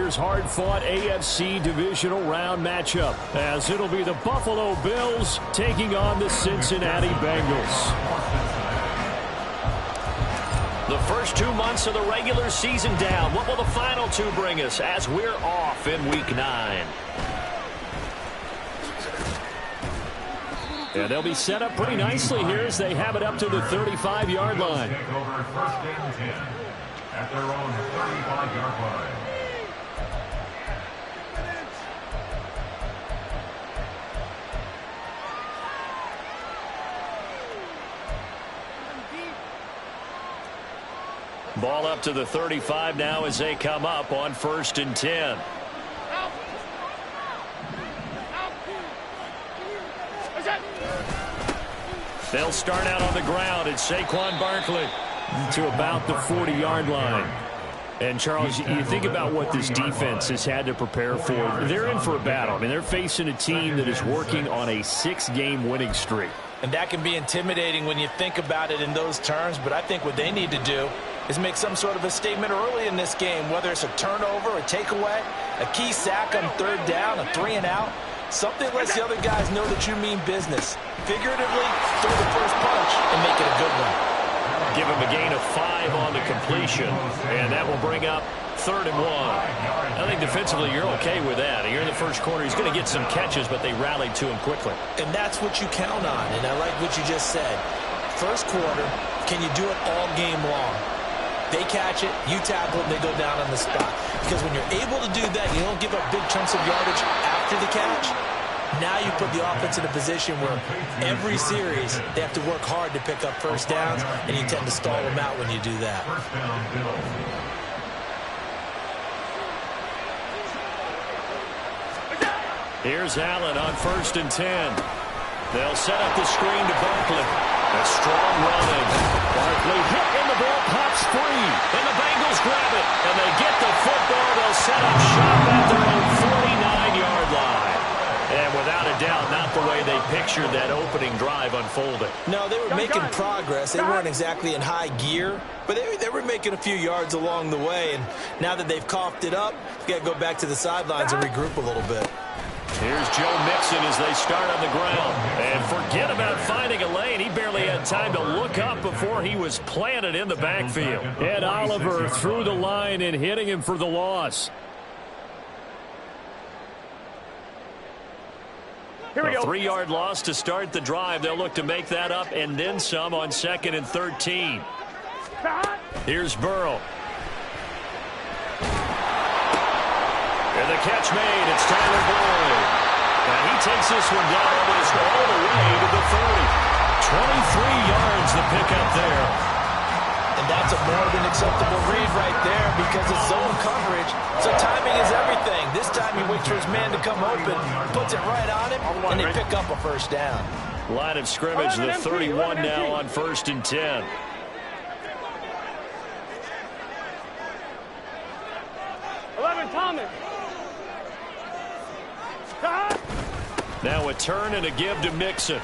year's hard-fought AFC divisional round matchup, as it'll be the Buffalo Bills taking on the Cincinnati Bengals. The first 2 months of the regular season down. What will the final two bring us as we're off in Week 9? And they'll be set up pretty nicely here as they have it up to the 35-yard line. Take over first and 10 at their own 35-yard line. Ball up to the 35 now as they come up on first and 10. They'll start out on the ground. It's Saquon Barkley to about the 40-yard line. And, Charles, you think about what this defense has had to prepare for. They're in for a battle. I mean, they're facing a team that is working on a 6-game winning streak. And that can be intimidating when you think about it in those terms. But I think what they need to do is make some sort of a statement early in this game, whether it's a turnover, a takeaway, a key sack on third down, a 3-and-out. Something lets the other guys know that you mean business. Figuratively, throw the first punch and make it a good one. Give him a gain of 5 on the completion, and that will bring up 3rd and 1. I think defensively you're okay with that. You're in the first quarter. He's going to get some catches, but they rallied to him quickly. And that's what you count on, and I like what you just said. First quarter, can you do it all game long? They catch it, you tackle it, they go down on the spot. Because when you're able to do that, you don't give up big chunks of yardage after the catch. Now you put the offense in a position where every series they have to work hard to pick up first downs, and you tend to stall them out when you do that. Here's Allen on first and 10. They'll set up the screen to Barkley. A strong running. Barkley hit in the ball, pops free. And the Bengals grab it. And they get the football. They'll set up shop at their own 49-yard line. And without a doubt, not the way they pictured that opening drive unfolding. No, they were making progress. They weren't exactly in high gear, but they were making a few yards along the way. And now that they've coughed it up, you got to go back to the sidelines and regroup a little bit. Here's Joe Mixon as they start on the ground. And forget about finding a lane. He barely had time to look up before he was planted in the backfield. Ed Oliver through the line and hitting him for the loss. A 3-yard loss to start the drive. They'll look to make that up and then some on 2nd and 13. Here's Burrow. And the catch made. It's Tyler Boyd. And he takes this one down almost all the way to the 30. 23 yards the pickup there. And that's a more than acceptable read right there because it's zone coverage. So timing is everything. This time he waits for his man to come open, puts it right on him, and they pick up a first down. Line of scrimmage, the 31 now on first and 10. Thomas. Now a turn and a give to Mixon.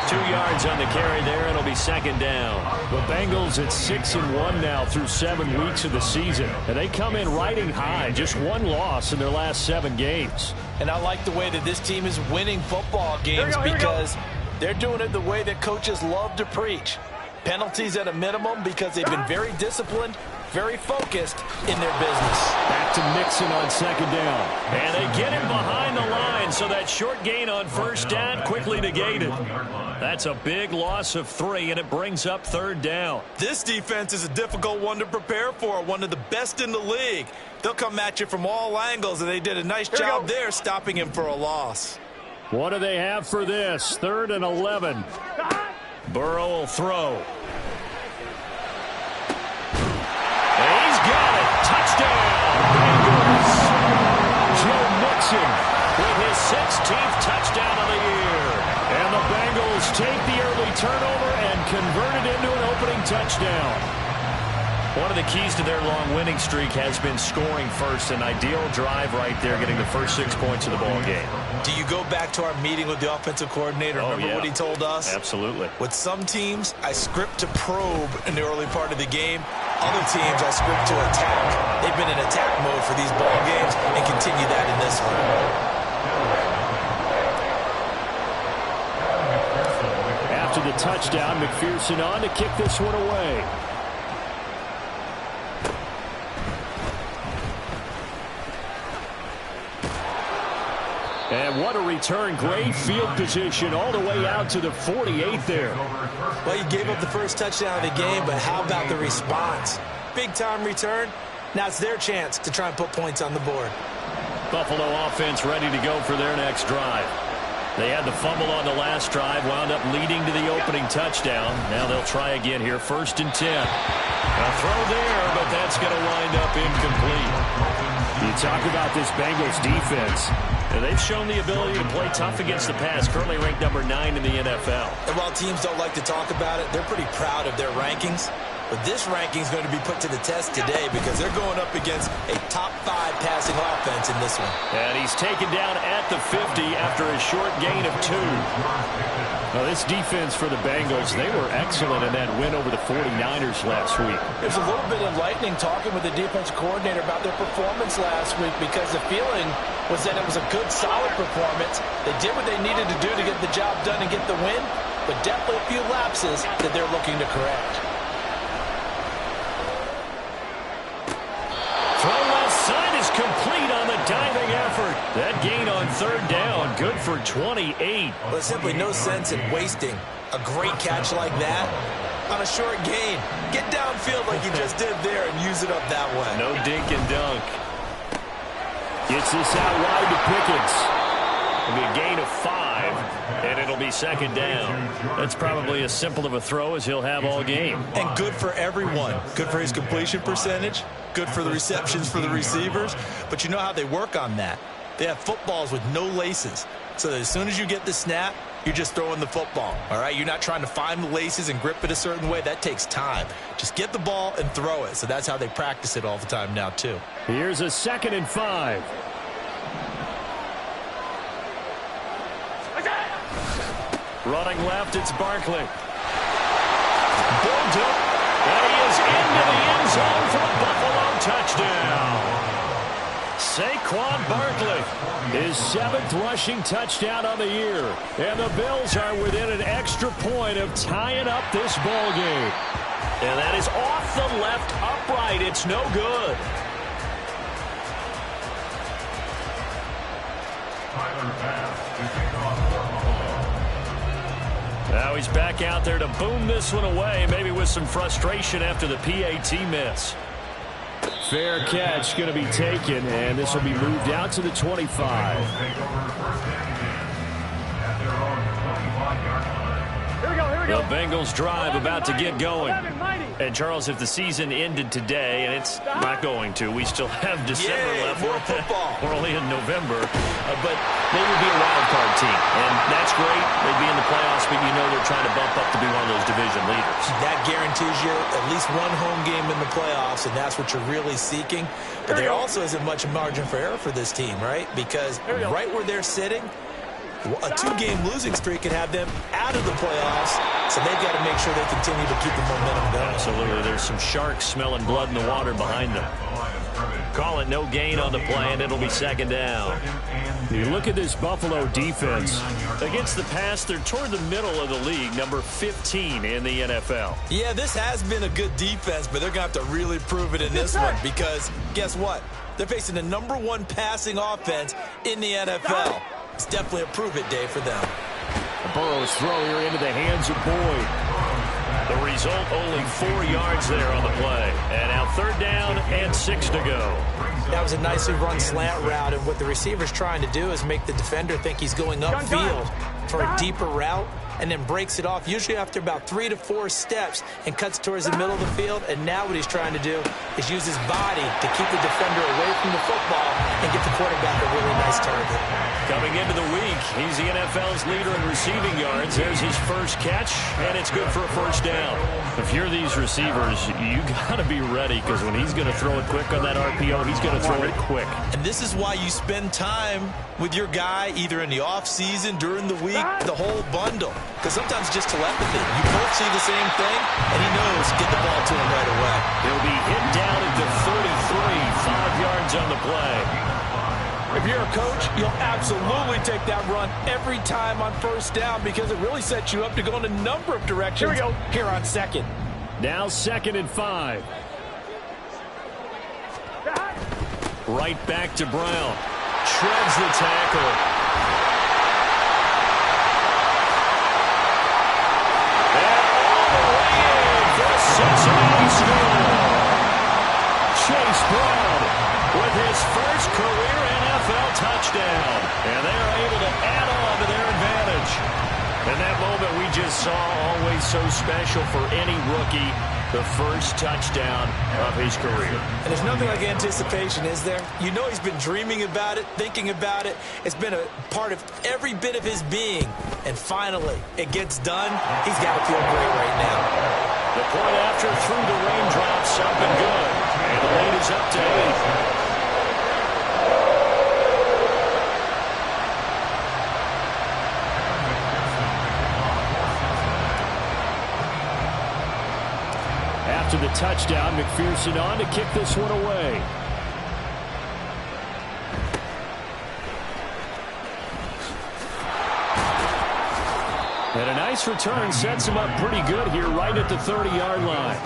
2 yards on the carry there. It'll be 2nd down. The Bengals at 6-1 now through 7 weeks of the season. And they come in riding high. Just 1 loss in their last 7 games. And I like the way that this team is winning football games because they're doing it the way that coaches love to preach. Penalties at a minimum because they've been very disciplined, very focused in their business. Back to Mixon on 2nd down. And they get him behind the line, so that short gain on first down quickly negated. That's a big loss of 3, and it brings up 3rd down. This defense is a difficult one to prepare for, one of the best in the league. They'll come at you from all angles, and they did a nice job there stopping him for a loss. What do they have for this? 3rd and 11. Burrow will throw. He's got it. Touchdown, Bengals. Joe Mixon with his 16th touchdown of the year. And the Bengals take the early turnover and convert it into an opening touchdown. One of the keys to their long winning streak has been scoring first. An ideal drive right there, getting the first 6 points of the ball game. Do you go back to our meeting with the offensive coordinator? Remember what he told us? Absolutely. With some teams, I script to probe in the early part of the game. Other teams, I script to attack. They for these ball games and continue that in this one. After the touchdown, McPherson on to kick this one away. And what a return. Great field position all the way out to the 48 there. Well, you gave up the first touchdown of the game, but how about the response? Big-time return. Now it's their chance to try and put points on the board. Buffalo offense ready to go for their next drive. They had the fumble on the last drive, wound up leading to the opening touchdown. Now they'll try again here, 1st and 10. A throw there, but that's going to wind up incomplete. You talk about this Bengals defense. They've shown the ability to play tough against the pass, currently ranked number 9 in the NFL. And while teams don't like to talk about it, they're pretty proud of their rankings. But this ranking is going to be put to the test today because they're going up against a top 5 passing offense in this one. And he's taken down at the 50 after a short gain of 2. Now, this defense for the Bengals, they were excellent in that win over the 49ers last week. There's a little bit enlightening talking with the defensive coordinator about their performance last week because the feeling was that it was a good, solid performance. They did what they needed to do to get the job done and get the win, but definitely a few lapses that they're looking to correct. Throw left side is complete on the diving effort. That gain on 3rd down, good for 28. Well, there's simply no sense in wasting a great catch like that on a short gain. Get downfield like you just did there and use it up that way. No dink and dunk. Gets this out wide to Pickens. It'll be a gain of 5, and it'll be 2nd down. That's probably as simple of a throw as he'll have all game. And good for everyone. Good for his completion percentage. Good for the receptions for the receivers. But you know how they work on that. They have footballs with no laces. So that as soon as you get the snap, you're just throwing the football. All right? You're not trying to find the laces and grip it a certain way. That takes time. Just get the ball and throw it. So that's how they practice it all the time now, too. Here's a 2nd and 5. Running left, it's Barkley. Bulled up, and he is into the end zone for a Buffalo touchdown. Saquon Barkley, his 7th rushing touchdown on the year. And the Bills are within an extra point of tying up this ball game. And that is off the left upright. It's no good. Now he's back out there to boom this one away, maybe with some frustration after the PAT miss. Fair catch going to be taken, and this will be moved out to the 25. The Bengals drive about to get going. And, Charles, if the season ended today, and it's not going to, we still have December left. More football. We're only in November. But they would be a wild card team. And that's great. They'd be in the playoffs, but you know they're trying to bump up to be one of those division leaders. That guarantees you at least one home game in the playoffs, and that's what you're really seeking. But there also isn't much margin for error for this team, right? Because right where they're sitting, a 2-game losing streak could have them out of the playoffs, so they've got to make sure they continue to keep the momentum going. Absolutely. There's some sharks smelling blood in the water behind them. Call it no gain on the play, and it'll be 2nd down. You look at this Buffalo defense. Against the pass, they're toward the middle of the league, number 15 in the NFL. Yeah, this has been a good defense, but they're going to have to really prove it in this one because guess what? They're facing the number 1 passing offense in the NFL. It's definitely a prove-it day for them. Burrow's throw here into the hands of Boyd. The result, only 4 yards there on the play. And now 3rd down and 6 to go. That was a nicely run slant route, and what the receiver's trying to do is make the defender think he's going upfield for a deeper route, and then breaks it off, usually after about 3 to 4 steps, and cuts towards the middle of the field. And now what he's trying to do is use his body to keep the defender away from the football and get the quarterback a really nice target. Coming into the week, he's the NFL's leader in receiving yards. There's his first catch, and it's good for a 1st down. If you're these receivers, you got to be ready, because when he's going to throw it quick on that RPO, he's going to throw it quick. And this is why you spend time with your guy either in the offseason, during the week, the whole bundle. Because sometimes just telepathy. You both see the same thing, and he knows get the ball to him right away. He'll be hit down at the 33, 5 yards yards on the play. If you're a coach, you'll absolutely take that run every time on first down because it really sets you up to go in a number of directions. Here we go. Here on second. Now 2nd and 5. Right back to Brown. Shreds the tackle. And all the way in for a Cincinnati score. Chase Brown with his first career NFL touchdown. And they are able to add on to their advantage. And that moment we just saw, always so special for any rookie, the first touchdown of his career. And there's nothing like anticipation, is there? You know he's been dreaming about it, thinking about it. It's been a part of every bit of his being. And finally, it gets done. He's got to feel great right now. The point after through the raindrops up and good. And the lead is up to 8. After the touchdown, McPherson on to kick this one away. And a nice return sets him up pretty good here right at the 30-yard line.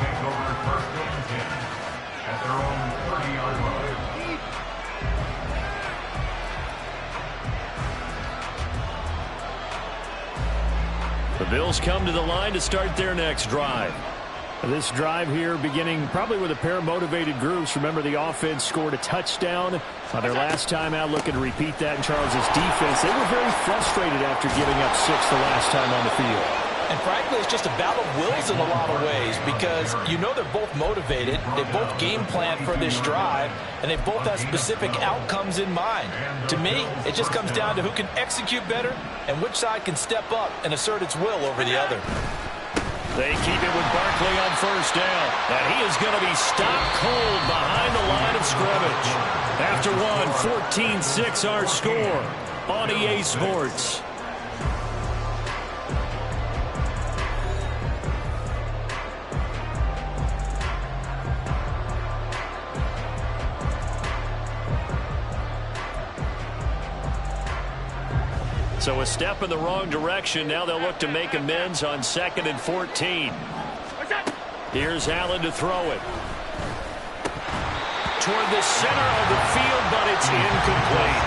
At their own 30-yard line. The Bills come to the line to start their next drive. This drive here beginning probably with a pair of motivated groups. Remember, the offense scored a touchdown on their last time out, looking to repeat that in Charles' defense. They were very frustrated after giving up 6 the last time on the field. And frankly, it's just a battle of wills in a lot of ways because you know they're both motivated, they both game plan for this drive, and they both have specific outcomes in mind. To me, it just comes down to who can execute better and which side can step up and assert its will over the other. They keep it with Barkley on first down. And he is going to be stopped cold behind the line of scrimmage. After one, 14-6 our score on EA Sports. So a step in the wrong direction. Now they'll look to make amends on 2nd and 14. Here's Allen to throw it. Toward the center of the field, but it's incomplete.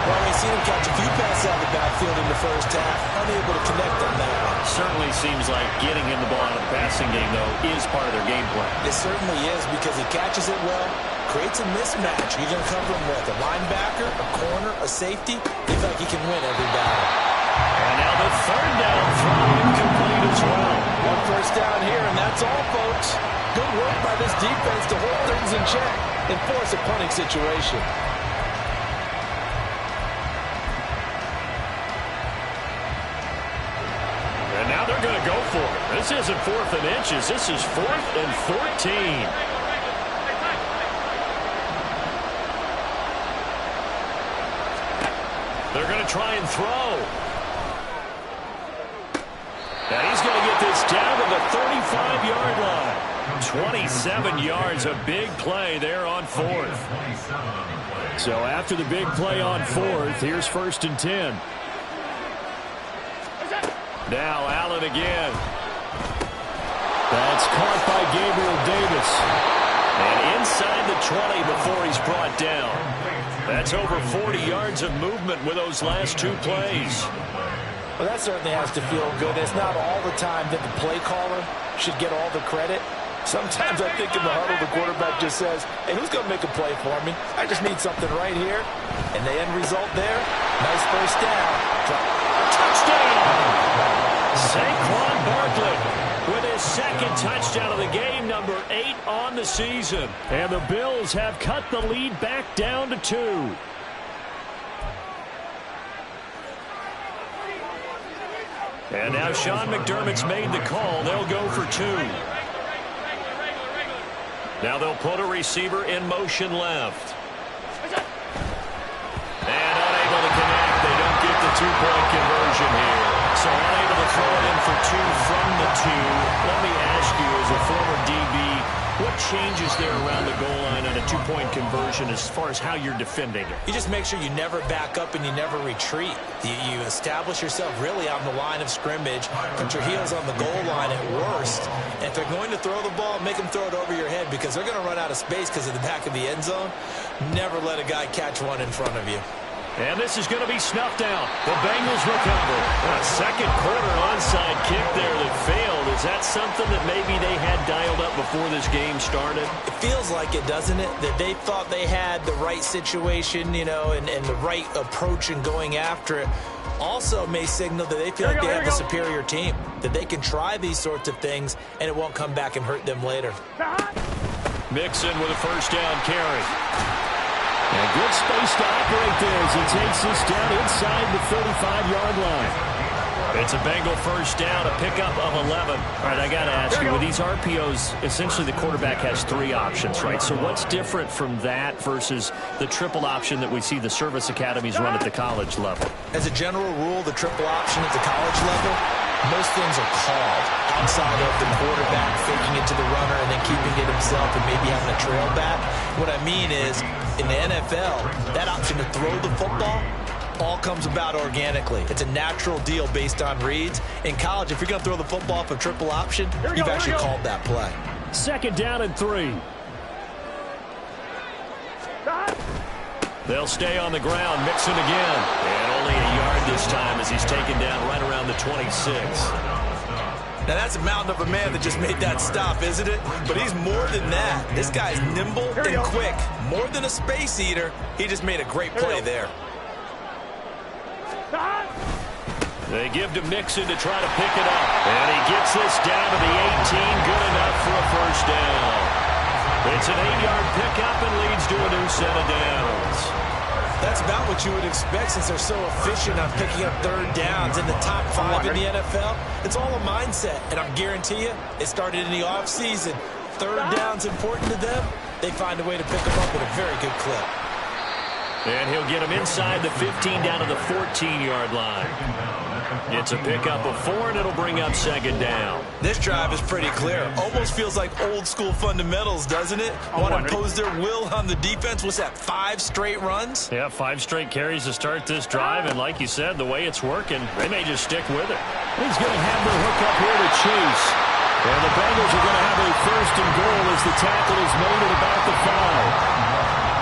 Well, we've seen him catch a few passes out of the backfield in the first half. Unable to connect on that one. Certainly seems like getting him the ball out of the passing game, though, is part of their game plan. It certainly is because he catches it well, creates a mismatch. You're going to cover him with a linebacker, a corner, a safety. Looks like he can win every battle. And now the 3rd down throw incomplete as well. One first down here, and that's all, folks. Good work by this defense to hold things in check and force a punting situation. And now they're going to go for it. This isn't 4th and inches. This is 4th and 14. They're going to try and throw. And he's going to get this down to the 35-yard line. 27 yards, a big play there on 4th. So after the big play on 4th, here's 1st and 10. Now Allen again. That's caught by Gabriel Davis. And inside the 20 before he's brought down. That's over 40 yards of movement with those last 2 plays. Well, that certainly has to feel good. It's not all the time that the play caller should get all the credit. Sometimes I think in the huddle, the quarterback just says, hey, who's going to make a play for me? I just need something right here. And the end result there, nice first down. Touchdown! Saquon Barkley with his 2nd touchdown of the game, number 8 on the season. And the Bills have cut the lead back down to 2. And now Sean McDermott's made the call. They'll go for 2. Now they'll put a receiver in motion left. And unable to connect. They don't get the 2-point conversion here. So unable to throw it in for 2 from the 2. Let me ask you, as a former DB, What changes there around the goal line on a two-point conversion as far as how you're defending it? You just make sure you never back up and you never retreat. You establish yourself really on the line of scrimmage, put your heels on the goal line at worst. And if they're going to throw the ball, make them throw it over your head because they're going to run out of space because of the back of the end zone. Never let a guy catch one in front of you. And this is going to be snuffed out. The Bengals recover. A second quarter onside kick there that failed. Is that something that maybe they had dialed up before this game started? It feels like it, doesn't it? That they thought they had the right situation, you know, and the right approach in going after it. Also may signal that they feel like they have the superior team, that they can try these sorts of things and it won't come back and hurt them later. Mixon with a first down carry. And good space to operate there as he takes this down inside the 35-yard line. It's a Bengal first down, a pickup of 11. All right, I got to ask you, with these RPOs, essentially the quarterback has three options, right? So what's different from that versus the triple option that we see the service academies run at the college level? As a general rule, the triple option at the college level, most things are called outside of the quarterback faking it to the runner and then keeping it himself and maybe having a trail back. What I mean is, in the NFL, that option to throw the football all comes about organically. It's a natural deal based on reads. In college, if you're going to throw the football off a triple option, you've actually called that play. Second down and 3. They'll stay on the ground. Mixon again. And only a yard this time as he's taken down right around the 26. Now, that's a mountain of a man that just made that stop, isn't it? But he's more than that. This guy's nimble and quick. More than a space eater, he just made a great play there. They give to Mixon to try to pick it up. And he gets this down to the 18. Good enough for a first down. It's an 8-yard pickup and leads to a new set of downs. That's about what you would expect since they're so efficient on picking up third downs in the top 5 in the NFL. It's all a mindset, and I guarantee you, it started in the offseason. Third down's important to them. They find a way to pick them up with a very good clip. And he'll get him inside the 15 down to the 14-yard line. It's a pickup of 4, and it'll bring up second down. This drive is pretty clear. Almost feels like old-school fundamentals, doesn't it? Want to impose their will on the defense? What's that, 5 straight runs? Yeah, 5 straight carries to start this drive, and like you said, the way it's working, they may just stick with it. He's going to have the hook up here to Chase. And the Bengals are going to have a first and goal as the tackle is made at about the 5.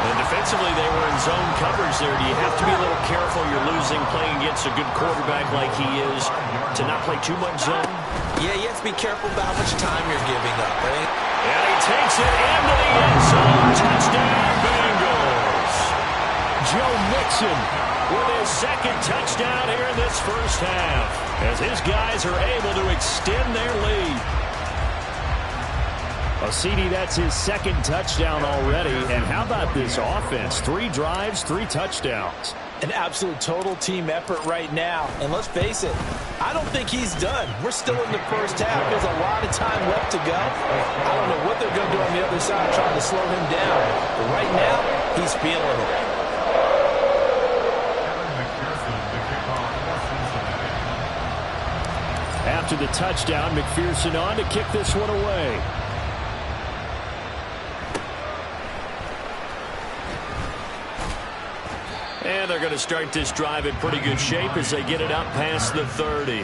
And defensively, they were in zone coverage there. Do you have to be a little careful? You're losing playing against a good quarterback like he is to not play too much zone? Yeah, you have to be careful about how much time you're giving up, right? And he takes it into the end zone. Touchdown, Bengals. Joe Mixon with his second touchdown here in this first half as his guys are able to extend their lead. CD, that's his second touchdown already. And how about this offense? 3 drives, 3 touchdowns. An absolute total team effort right now. And let's face it, I don't think he's done. We're still in the first half. There's a lot of time left to go. I don't know what they're going to do on the other side trying to slow him down. But right now, he's feeling it. After the touchdown, McPherson on to kick this one away. And they're going to start this drive in pretty good shape as they get it up past the 30.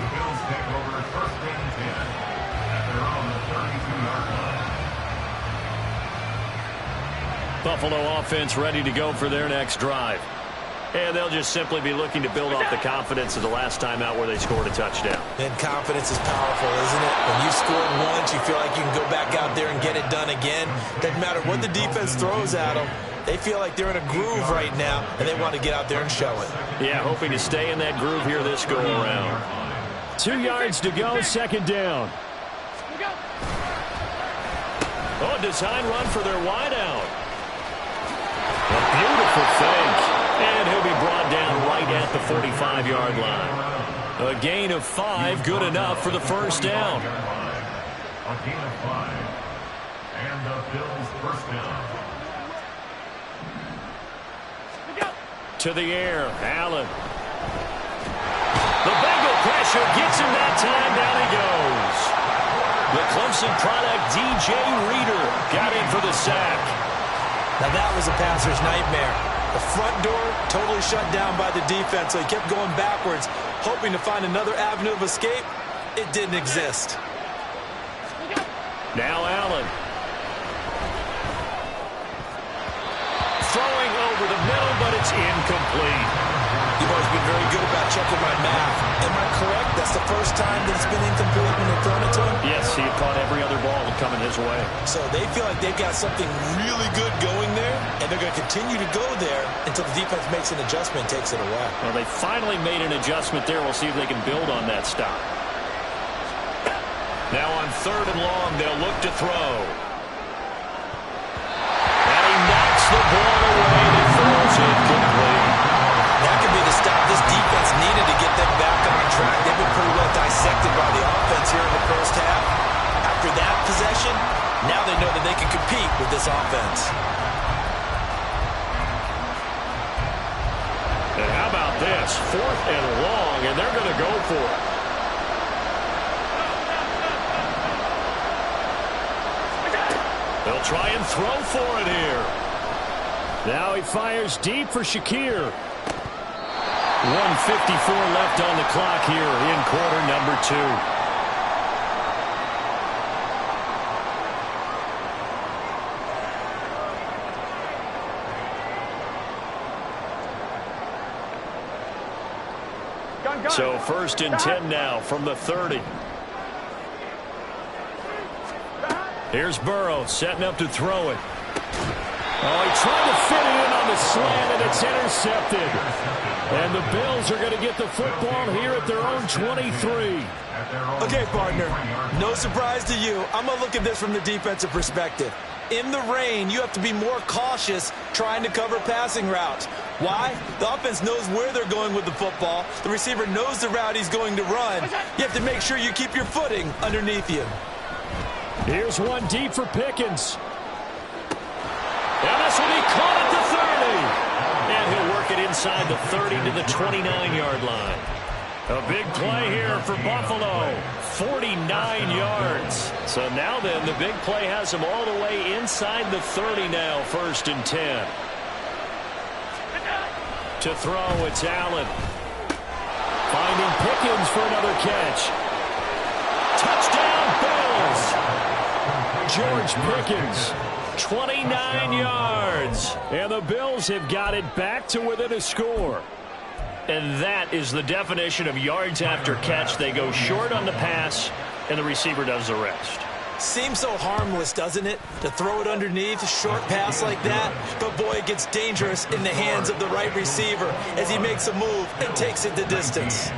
Buffalo offense ready to go for their next drive. And they'll just simply be looking to build off the confidence of the last time out where they scored a touchdown. And confidence is powerful, isn't it? When you scored once, you feel like you can go back out there and get it done again. Doesn't matter what the defense throws at them. They feel like they're in a groove right now, and they want to get out there and show it. Yeah, hoping to stay in that groove here this go-around. 2 yards to go, second down. Oh, design run for their wideout. A beautiful fake. And he'll be brought down right at the 45-yard line. A gain of 5, good enough for the first down. A gain of 5. And the Bills first down. To the air, Allen. The Bengal pressure gets him that time. Down he goes. The Clemson product, DJ Reader, got in for the sack. Now that was a passer's nightmare. The front door totally shut down by the defense, so he kept going backwards, hoping to find another avenue of escape. It didn't exist. Now Allen. Throwing over the middle, but it's incomplete. You've always been very good about checking my math. Am I correct? That's the first time that it's been incomplete when they've thrown it to him? Yes, he had caught every other ball coming his way. So they feel like they've got something really good going there, and they're going to continue to go there until the defense makes an adjustment and takes it away. Well, they finally made an adjustment there. We'll see if they can build on that stop. Now on 3rd and long, they'll look to throw. And he knocks the ball away and it falls incomplete. That could be the stop this defense needed to get them back on track. They've been pretty well dissected by the offense here in the first half. After that possession, now they know that they can compete with this offense. And how about this? 4th and long, and they're going to go for it. They'll try and throw for it here. Now he fires deep for Shakir. 1:54 left on the clock here in quarter number 2. So 1st and 10 now from the 30. Here's Burrow setting up to throw it. Oh, he tried to fit it in on the slant, and it's intercepted. And the Bills are going to get the football here at their own 23. Okay, partner, no surprise to you. I'm going to look at this from the defensive perspective. In the rain, you have to be more cautious trying to cover passing routes. Why? The offense knows where they're going with the football. The receiver knows the route he's going to run. You have to make sure you keep your footing underneath you. Here's one deep for Pickens. And this will be caught at the 30. And he'll work it inside the 30 to the 29-yard line. A big play here for Buffalo. 49 yards. So now then, the big play has him all the way inside the 30 now, 1st and 10. To throw, it's Allen. Finding Pickens for another catch. Touchdown, Bills. George Pickens, 29 yards. And the Bills have got it back to within a score. And that is the definition of yards after catch. They go short on the pass, and the receiver does the rest. Seems so harmless, doesn't it, to throw it underneath, a short pass like that? But, boy, it gets dangerous in the hands of the right receiver as he makes a move and takes it the distance.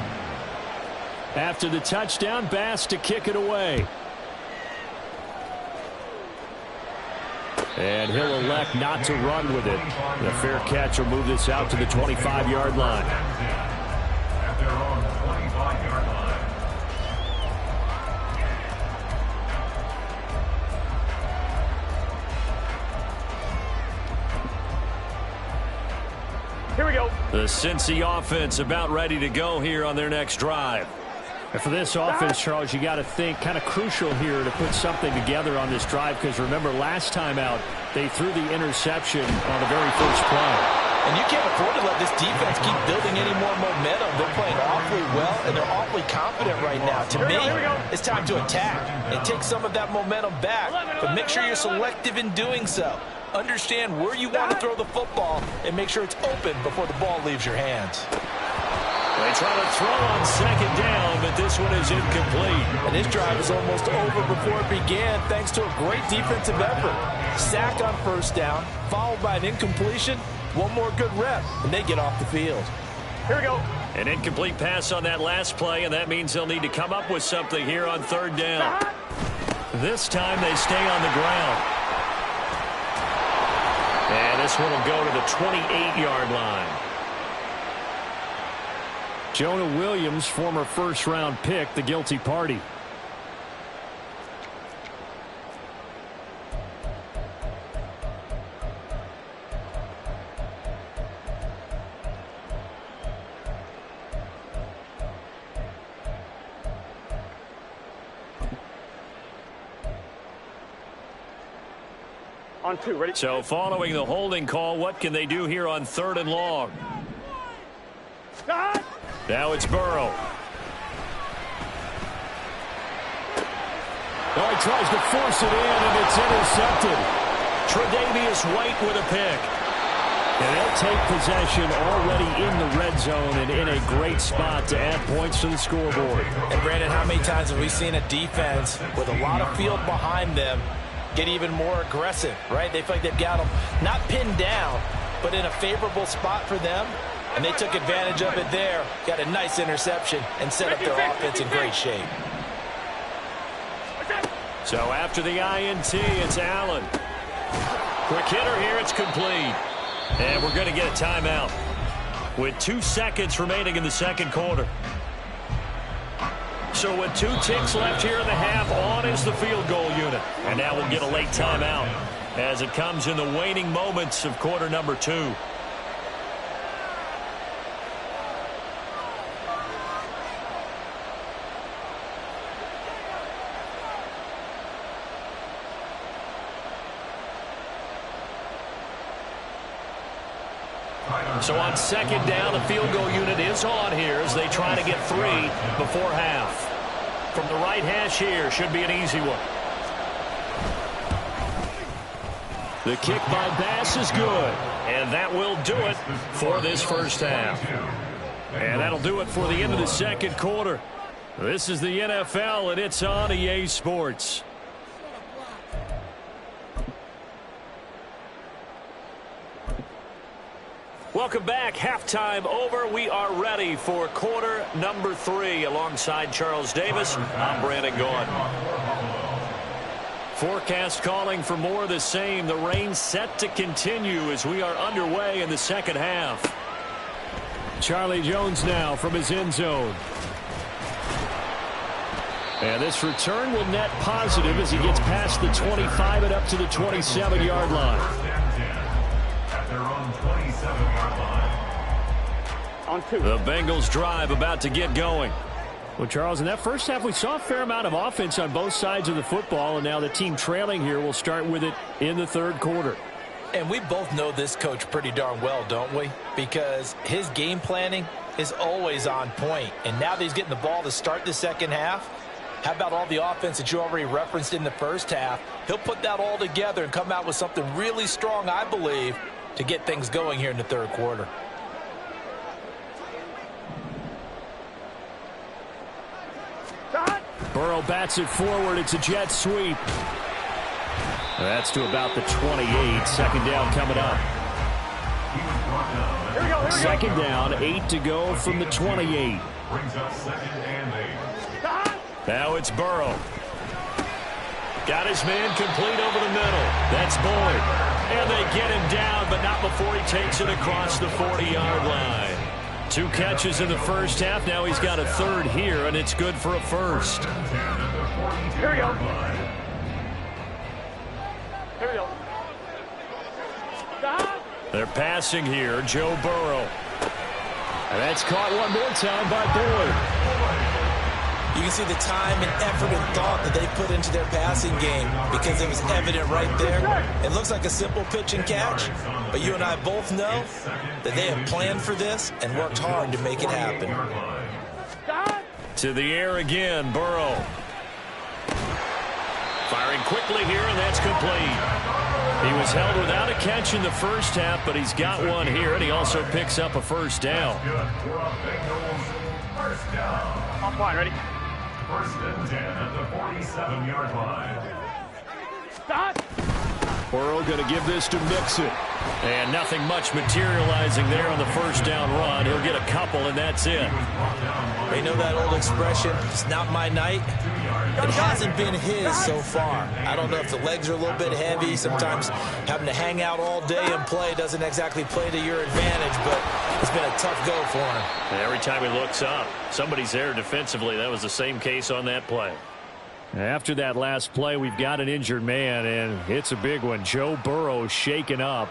After the touchdown, Bass to kick it away. And he'll elect not to run with it. The fair catch will move this out to the 25-yard line. At their own 25-yard line. Here we go. The Cincy offense about ready to go here on their next drive. And for this offense, Charles, you got to think kind of crucial here to put something together on this drive, because remember last time out they threw the interception on the very first play. And you can't afford to let this defense keep building any more momentum. They're playing awfully well, and they're awfully confident right now. To me, it's time to attack and take some of that momentum back, but make sure you're selective in doing so. Understand where you want to throw the football and make sure it's open before the ball leaves your hands. They try to throw on 2nd down, but this one is incomplete. And this drive is almost over before it began thanks to a great defensive effort. Sack on 1st down, followed by an incompletion. One more good rep, and they get off the field. Here we go. An incomplete pass on that last play, and that means they'll need to come up with something here on 3rd down. This time they stay on the ground. And this one will go to the 28-yard line. Jonah Williams, former first-round pick, the guilty party. On 2, ready? So following the holding call, what can they do here on 3rd and long? Now it's Burrow. Oh, he tries to force it in, and it's intercepted. Tre'Davious White with a pick. And they'll take possession already in the red zone and in a great spot to add points to the scoreboard. And Brandon, how many times have we seen a defense with a lot of field behind them get even more aggressive, right? They feel like they've got them not pinned down, but in a favorable spot for them. And they took advantage of it there, got a nice interception, and set up their offense in great shape. So after the INT, it's Allen. Quick hitter here, it's complete. And we're going to get a timeout with 2 seconds remaining in the second quarter. So with 2 ticks left here in the half, on is the field goal unit. And now we'll get a late timeout as it comes in the waning moments of quarter number 2. So on second down, the field goal unit is on here as they try to get 3 before half. From the right hash here, should be an easy one. The kick by Bass is good, and that will do it for this first half. And that'll do it for the end of the second quarter. This is the NFL, and it's on EA Sports. Welcome back. Halftime over. We are ready for quarter number 3. Alongside Charles Davis, I'm Brandon Gaughan. Forecast calling for more of the same. The rain set to continue as we are underway in the second half. Charlie Jones now from his end zone. And this return will net positive as he gets past the 25 and up to the 27-yard line. Their own 27-yard line. On 2. The Bengals drive about to get going. Well, Charles, in that first half, we saw a fair amount of offense on both sides of the football, and now the team trailing here will start with it in the third quarter. And we both know this coach pretty darn well, don't we? Because his game planning is always on point. And now that he's getting the ball to start the second half, how about all the offense that you already referenced in the first half? He'll put that all together and come out with something really strong, I believe, to get things going here in the third quarter. Burrow bats it forward. It's a jet sweep. That's to about the 28. Second down coming up. Here we go. Second down, 8 to go from the 28. Brings up 2nd and 8. Now it's Burrow. Got his man complete over the middle. That's Boyd. And they get him down, but not before he takes it across the 40-yard line. 2 catches in the first half. Now he's got a third here, and it's good for a first. Here we go. Here we go. They're passing here, Joe Burrow. And that's caught one more time by Boyd. You can see the time and effort and thought that they put into their passing game because it was evident right there. It looks like a simple pitch and catch, but you and I both know that they have planned for this and worked hard to make it happen. To the air again, Burrow. Firing quickly here, and that's complete. He was held without a catch in the first half, but he's got one here, and he also picks up a first down. I'm fine, ready? First and 10 at the 47-yard line. Burrow going to give this to Mixon. And nothing much materializing there on the first down run. He'll get a couple, and that's it. They know that old expression, it's not my night. It hasn't been his so far. I don't know if the legs are a little bit heavy. Sometimes having to hang out all day and play doesn't exactly play to your advantage, but it's been a tough go for him. And every time he looks up, somebody's there defensively. That was the same case on that play. After that last play, we've got an injured man, and it's a big one. Joe Burrow shaken up.